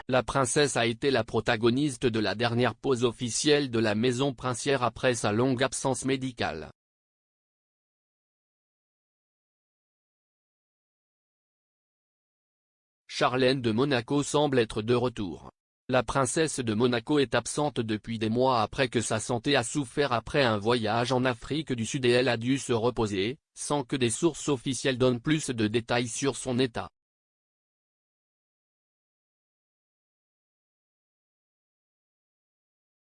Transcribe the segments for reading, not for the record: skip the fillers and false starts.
La princesse a été la protagoniste de la dernière pause officielle de la maison princière après sa longue absence médicale. Charlène de Monaco semble être de retour. La princesse de Monaco est absente depuis des mois après que sa santé a souffert après un voyage en Afrique du Sud et elle a dû se reposer, sans que des sources officielles donnent plus de détails sur son état.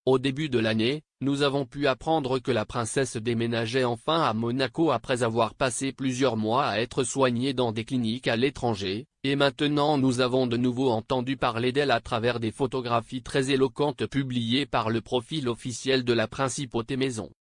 Au début de l'année, nous avons pu apprendre que la princesse déménageait enfin à Monaco après avoir passé plusieurs mois à être soignée dans des cliniques à l'étranger, et maintenant nous avons de nouveau entendu parler d'elle à travers des photographies très éloquentes publiées par le profil officiel de la principauté maison.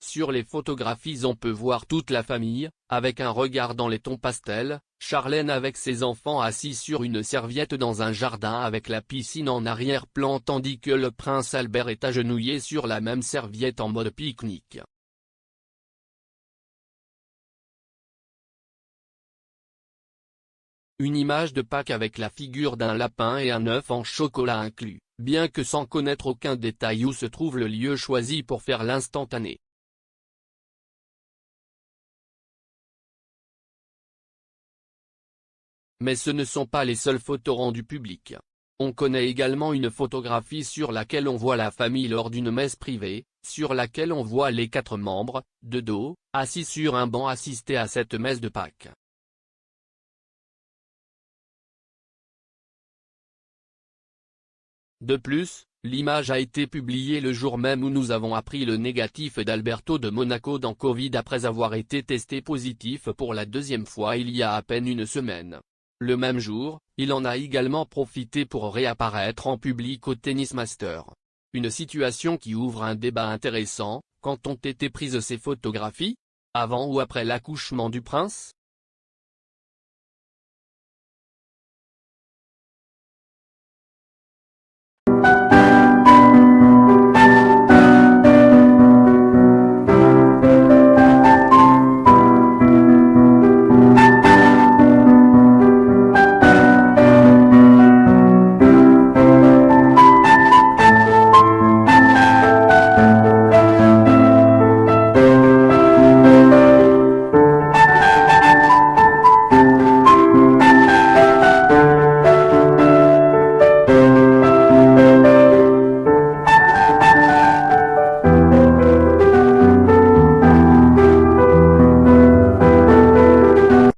Sur les photographies on peut voir toute la famille, avec un regard dans les tons pastels, Charlène avec ses enfants assis sur une serviette dans un jardin avec la piscine en arrière-plan tandis que le prince Albert est agenouillé sur la même serviette en mode pique-nique. Une image de Pâques avec la figure d'un lapin et un œuf en chocolat inclus, bien que sans connaître aucun détail où se trouve le lieu choisi pour faire l'instantané. Mais ce ne sont pas les seules photos rendues publiques. On connaît également une photographie sur laquelle on voit la famille lors d'une messe privée, sur laquelle on voit les 4 membres, de dos, assis sur un banc assister à cette messe de Pâques. De plus, l'image a été publiée le jour même où nous avons appris le négatif d'Alberto de Monaco dans Covid après avoir été testé positif pour la 2e fois il y a à peine une semaine. Le même jour, il en a également profité pour réapparaître en public au Tennis Master. Une situation qui ouvre un débat intéressant: quand ont été prises ces photographies? Avant ou après l'accouchement du prince?